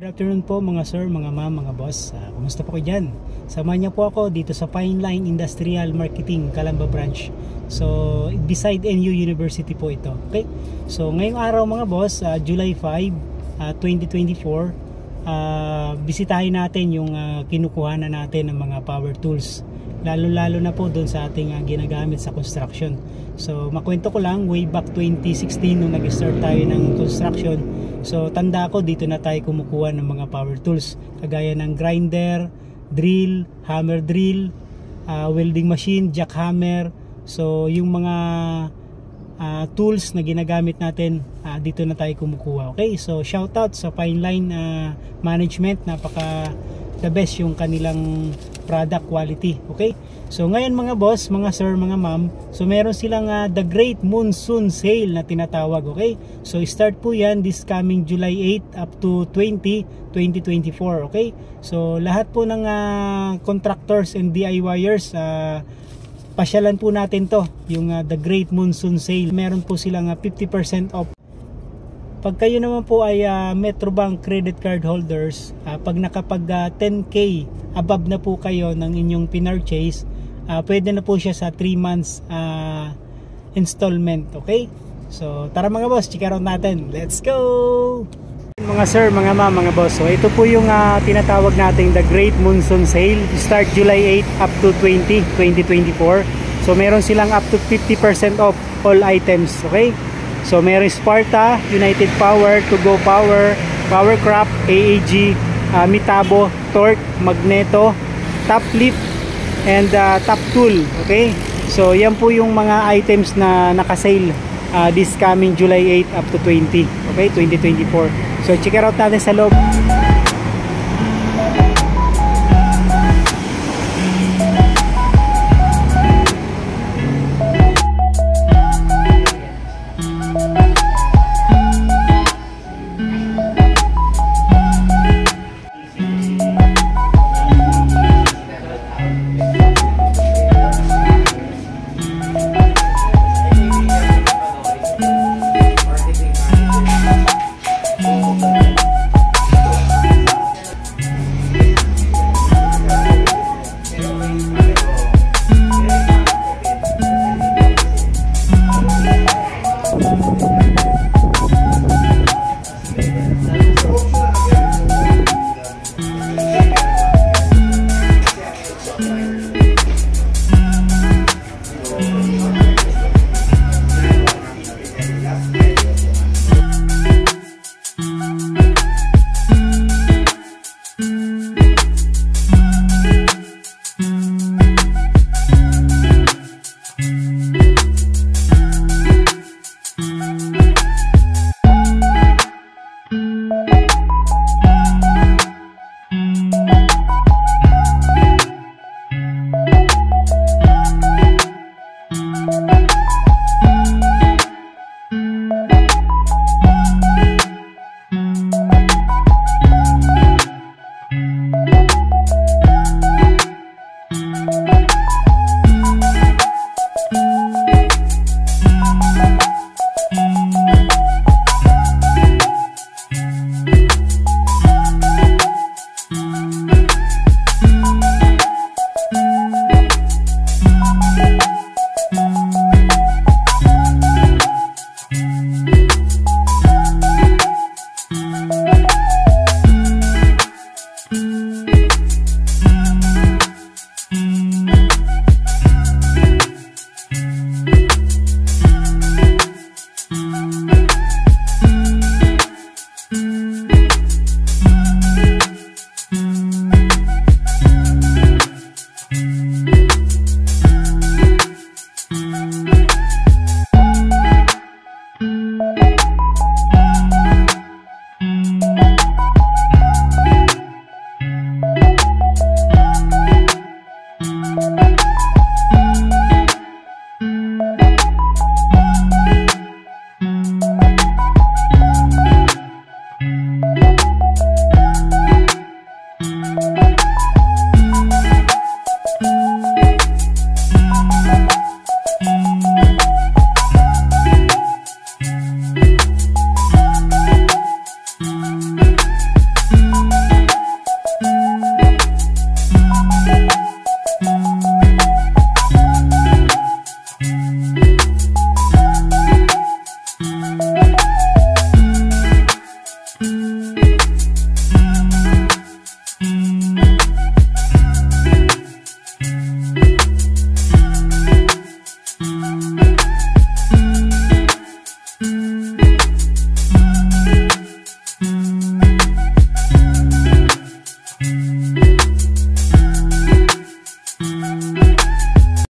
Good afternoon po mga sir, mga ma'am, mga boss. Kumusta po kayo dyan? Samahan niyo po ako dito sa Fine Line Industrial Marketing, Calamba Branch. So, beside NU University po ito. Okay? So, ngayong araw mga boss, July 5, 2024, bisitahin natin yung kinukuhanan natin ng mga power tools. Lalo-lalo na po doon sa ating ginagamit sa construction. So, makwento ko lang, way back 2016 nung nag-start tayo ng construction. So, tanda ko dito na tayo kumukuha ng mga power tools. Kagaya ng grinder, drill, hammer drill, welding machine, jackhammer. So, yung mga tools na ginagamit natin, dito na tayo kumukuha. Okay? So, shout out sa Fine Line Management. Napaka the best yung kanilang product quality. Okay? So ngayon mga boss, mga sir, mga ma'am, so meron silang the Great Monsoon Sale na tinatawag. Okay? So start po yan this coming July 8 up to 2024. Okay? So lahat po ng contractors and DIYers, pasyalan po natin to, yung the Great Monsoon Sale. Meron po silang 50% off. Pag kayo naman po ay Metrobank credit card holders, pag nakapag 10k above na po kayo ng inyong pinurchase, pwede na po siya sa 3 months installment. Okay? So tara mga boss, check out natin. Let's go! Mga sir, mga ma'am, mga boss, so ito po yung tinatawag nating the Great Monsoon Sale. Start July 8 up to 2024. So meron silang up to 50% off all items. Okay? So meron Sparta, United Power, To Go Power, Powercraft, AAG, Mitabo, Torque, Magneto, Top Lift, and Top Tool. Okay? So yan po yung mga items na naka-sale this coming July 8 up to 20. Okay? 2024. So check it out natin sa loob.